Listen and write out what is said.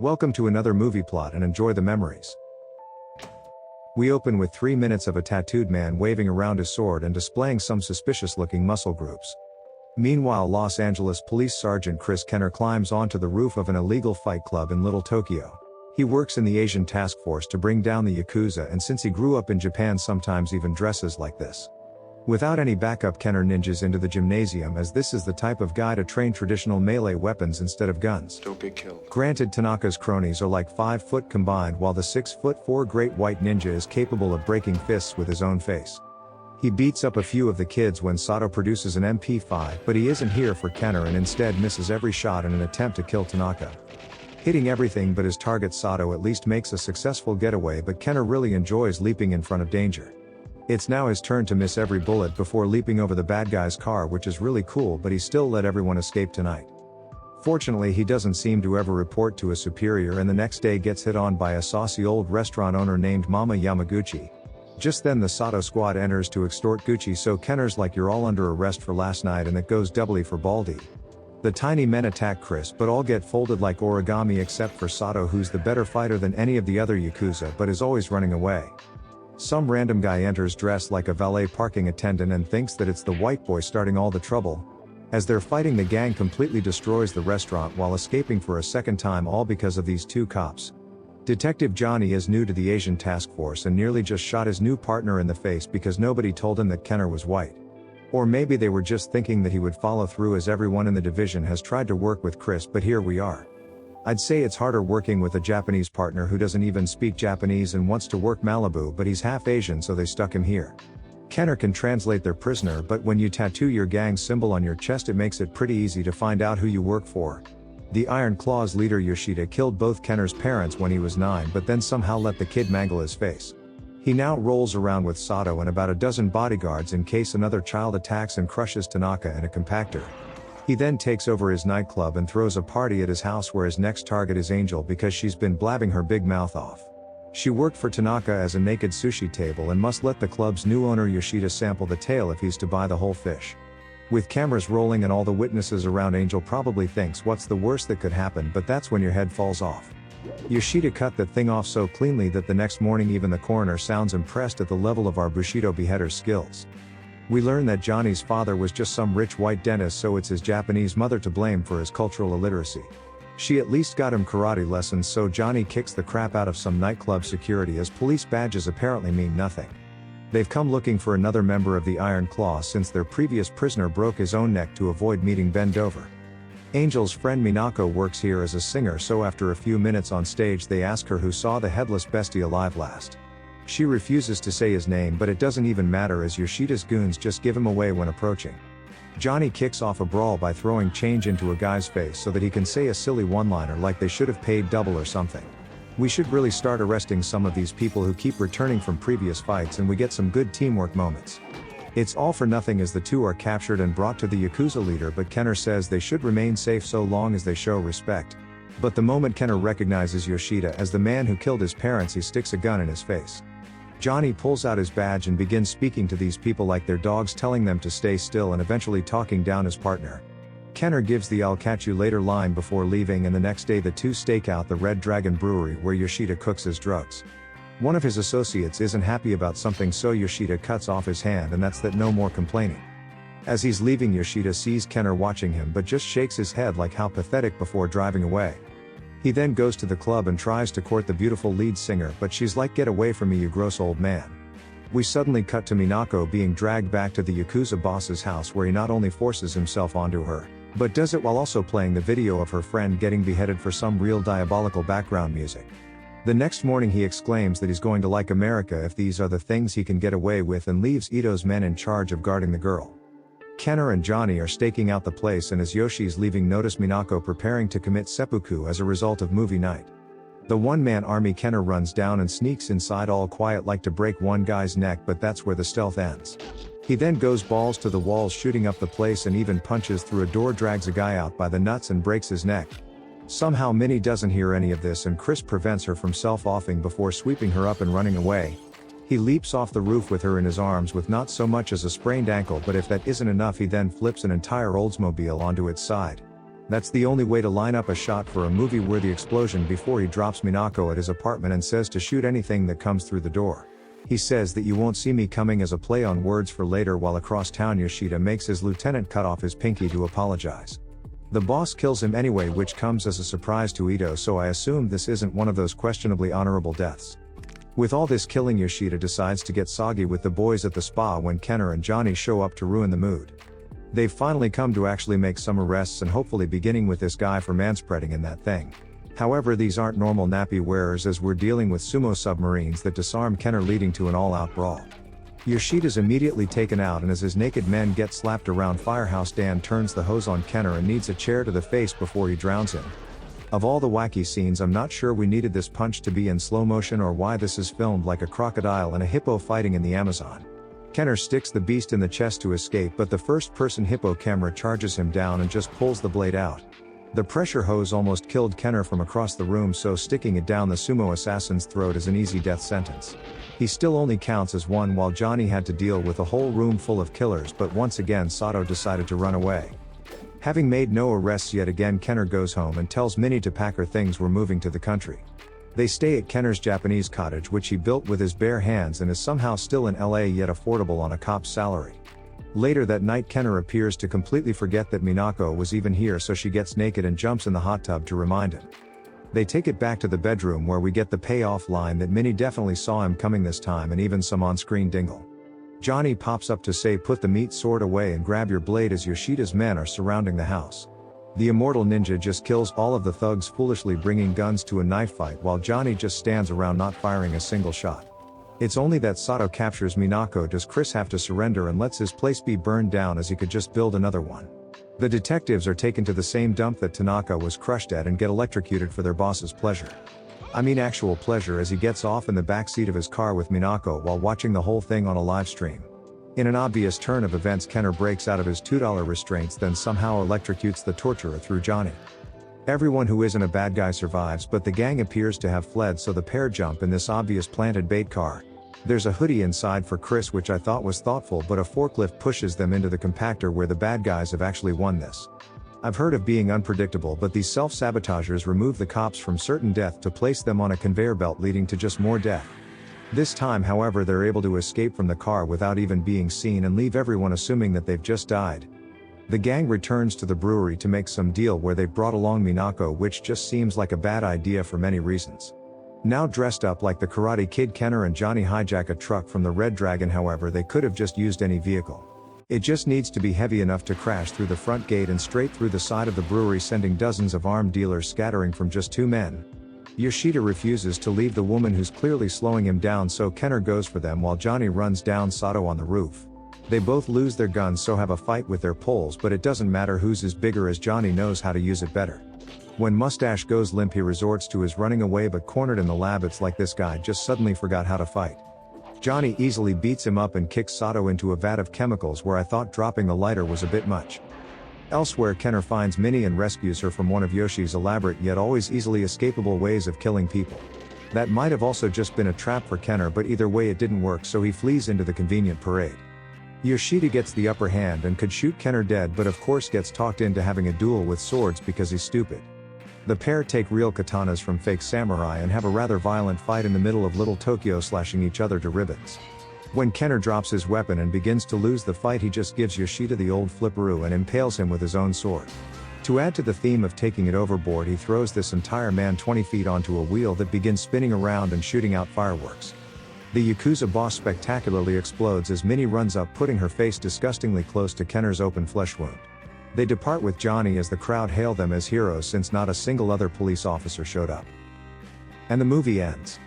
Welcome to another movie plot and enjoy the memories. We open with 3 minutes of a tattooed man waving around his sword and displaying some suspicious looking muscle groups. Meanwhile, Los Angeles Police Sergeant Chris Kenner climbs onto the roof of an illegal fight club in Little Tokyo. He works in the Asian task force to bring down the Yakuza, and since he grew up in Japan sometimes even dresses like this. Without any backup, Kenner ninjas into the gymnasium, as this is the type of guy to train traditional melee weapons instead of guns. Don't get killed. Granted, Tanaka's cronies are like 5 foot combined, while the 6'4" great white ninja is capable of breaking fists with his own face. He beats up a few of the kids when Sato produces an MP5, but he isn't here for Kenner and instead misses every shot in an attempt to kill Tanaka. Hitting everything but his target, Sato at least makes a successful getaway, but Kenner really enjoys leaping in front of danger. It's now his turn to miss every bullet before leaping over the bad guy's car, which is really cool, but he still let everyone escape tonight. Fortunately, he doesn't seem to ever report to a superior, and the next day gets hit on by a saucy old restaurant owner named Mama Yamaguchi. Just then the Sato squad enters to extort Gucci, so Kenner's like, "You're all under arrest for last night," and that goes doubly for Baldy. The tiny men attack Chris, but all get folded like origami except for Sato, who's the better fighter than any of the other Yakuza but is always running away. Some random guy enters dressed like a valet parking attendant and thinks that it's the white boy starting all the trouble. As they're fighting, the gang completely destroys the restaurant while escaping for a second time, all because of these 2 cops. Detective Johnny is new to the Asian task force and nearly just shot his new partner in the face because nobody told him that Kenner was white. Or maybe they were just thinking that he would follow through, as everyone in the division has tried to work with Chris, but here we are. I'd say it's harder working with a Japanese partner who doesn't even speak Japanese and wants to work Malibu, but he's half Asian, so they stuck him here. Kenner can translate their prisoner, but when you tattoo your gang symbol on your chest, it makes it pretty easy to find out who you work for. The Iron Claws leader Yoshida killed both Kenner's parents when he was 9, but then somehow let the kid mangle his face. He now rolls around with Sato and about a dozen bodyguards in case another child attacks, and crushes Tanaka in a compactor. He then takes over his nightclub and throws a party at his house, where his next target is Angel because she's been blabbing her big mouth off. She worked for Tanaka as a naked sushi table and must let the club's new owner Yoshida sample the tail if he's to buy the whole fish. With cameras rolling and all the witnesses around, Angel probably thinks what's the worst that could happen, but that's when your head falls off. Yoshida cut that thing off so cleanly that the next morning even the coroner sounds impressed at the level of our Bushido beheader's skills. We learn that Johnny's father was just some rich white dentist, so it's his Japanese mother to blame for his cultural illiteracy. She at least got him karate lessons, so Johnny kicks the crap out of some nightclub security, as police badges apparently mean nothing. They've come looking for another member of the Iron Claw since their previous prisoner broke his own neck to avoid meeting Ben Dover. Angel's friend Minako works here as a singer, so after a few minutes on stage they ask her who saw the headless bestie alive last. She refuses to say his name, but it doesn't even matter as Yoshida's goons just give him away when approaching. Johnny kicks off a brawl by throwing change into a guy's face so that he can say a silly one-liner like they should have paid double or something. We should really start arresting some of these people who keep returning from previous fights, and we get some good teamwork moments. It's all for nothing as the 2 are captured and brought to the Yakuza leader, but Kenner says they should remain safe so long as they show respect. But the moment Kenner recognizes Yoshida as the man who killed his parents, he sticks a gun in his face. Johnny pulls out his badge and begins speaking to these people like they're dogs, telling them to stay still and eventually talking down his partner. Kenner gives the "I'll catch you later" line before leaving, and the next day the 2 stake out the Red Dragon Brewery where Yoshida cooks his drugs. One of his associates isn't happy about something, so Yoshida cuts off his hand, and that's that. No more complaining. As he's leaving, Yoshida sees Kenner watching him but just shakes his head like how pathetic before driving away. He then goes to the club and tries to court the beautiful lead singer, but she's like, "Get away from me, you gross old man." We suddenly cut to Minako being dragged back to the Yakuza boss's house, where he not only forces himself onto her, but does it while also playing the video of her friend getting beheaded for some real diabolical background music. The next morning he exclaims that he's going to like America if these are the things he can get away with, and leaves Ito's men in charge of guarding the girl. Kenner and Johnny are staking out the place, and as Yoshi's leaving, notice Minako preparing to commit seppuku as a result of movie night. The one-man army Kenner runs down and sneaks inside all quiet like to break one guy's neck, but that's where the stealth ends. He then goes balls to the walls, shooting up the place, and even punches through a door, drags a guy out by the nuts and breaks his neck. Somehow Minnie doesn't hear any of this, and Chris prevents her from self-offing before sweeping her up and running away. He leaps off the roof with her in his arms with not so much as a sprained ankle, but if that isn't enough, he then flips an entire Oldsmobile onto its side. That's the only way to line up a shot for a movie-worthy explosion before he drops Minako at his apartment and says to shoot anything that comes through the door. He says that you won't see me coming as a play on words for later, while across town Yoshida makes his lieutenant cut off his pinky to apologize. The boss kills him anyway, which comes as a surprise to Ito, so I assume this isn't one of those questionably honorable deaths. With all this killing, Yoshida decides to get soggy with the boys at the spa when Kenner and Johnny show up to ruin the mood. They've finally come to actually make some arrests, and hopefully beginning with this guy for manspreading in that thing. However, these aren't normal nappy wearers, as we're dealing with sumo submarines that disarm Kenner, leading to an all-out brawl. Yoshida's immediately taken out, and as his naked men get slapped around, Firehouse Dan turns the hose on Kenner and needs a chair to the face before he drowns him. Of all the wacky scenes, I'm not sure we needed this punch to be in slow motion, or why this is filmed like a crocodile and a hippo fighting in the Amazon. Kenner sticks the beast in the chest to escape, but the first-person hippo camera charges him down and just pulls the blade out. The pressure hose almost killed Kenner from across the room, so sticking it down the sumo assassin's throat is an easy death sentence. He still only counts as one, while Johnny had to deal with a whole room full of killers, but once again Sato decided to run away. Having made no arrests yet again, Kenner goes home and tells Minnie to pack her things. We're moving to the country. They stay at Kenner's Japanese cottage, which he built with his bare hands and is somehow still in LA, yet affordable on a cop's salary. Later that night, Kenner appears to completely forget that Minako was even here, so she gets naked and jumps in the hot tub to remind him. They take it back to the bedroom, where we get the payoff line that Minnie definitely saw him coming this time, and even some on-screen dingle. Johnny pops up to say, "Put the meat sword away and grab your blade," as Yoshida's men are surrounding the house. The immortal ninja just kills all of the thugs, foolishly bringing guns to a knife fight, while Johnny just stands around not firing a single shot. It's only that Sato captures Minako. Does Chris have to surrender and lets his place be burned down, as he could just build another one? The detectives are taken to the same dump that Tanaka was crushed at and get electrocuted for their boss's pleasure. I mean actual pleasure, as he gets off in the backseat of his car with Minako while watching the whole thing on a live stream. In an obvious turn of events, Kenner breaks out of his $2 restraints, then somehow electrocutes the torturer through Johnny. Everyone who isn't a bad guy survives, but the gang appears to have fled, so the pair jump in this obvious planted bait car. There's a hoodie inside for Chris, which I thought was thoughtful, but a forklift pushes them into the compactor where the bad guys have actually won this. I've heard of being unpredictable, but these self-sabotagers remove the cops from certain death to place them on a conveyor belt, leading to just more death. This time, however, they're able to escape from the car without even being seen and leave everyone assuming that they've just died. The gang returns to the brewery to make some deal where they brought along Minako, which just seems like a bad idea for many reasons. Now dressed up like the Karate Kid, Kenner and Johnny hijack a truck from the Red Dragon. However, they could have just used any vehicle. It just needs to be heavy enough to crash through the front gate and straight through the side of the brewery, sending dozens of armed dealers scattering from just 2 men. Yoshida refuses to leave the woman who's clearly slowing him down, so Kenner goes for them while Johnny runs down Sato on the roof. They both lose their guns, so have a fight with their poles, but it doesn't matter whose is bigger, as Johnny knows how to use it better. When Mustache goes limp, he resorts to his running away, but cornered in the lab, it's like this guy just suddenly forgot how to fight. Johnny easily beats him up and kicks Sato into a vat of chemicals, where I thought dropping the lighter was a bit much. Elsewhere, Kenner finds Minnie and rescues her from one of Yoshi's elaborate yet always easily escapable ways of killing people. That might have also just been a trap for Kenner, but either way it didn't work, so he flees into the convenient parade. Yoshida gets the upper hand and could shoot Kenner dead, but of course gets talked into having a duel with swords because he's stupid. The pair take real katanas from fake samurai and have a rather violent fight in the middle of Little Tokyo, slashing each other to ribbons. When Kenner drops his weapon and begins to lose the fight, he just gives Yoshida the old flipperoo and impales him with his own sword. To add to the theme of taking it overboard, he throws this entire man 20 feet onto a wheel that begins spinning around and shooting out fireworks. The Yakuza boss spectacularly explodes as Minnie runs up, putting her face disgustingly close to Kenner's open flesh wound. They depart with Johnny as the crowd hail them as heroes, since not a single other police officer showed up. And the movie ends.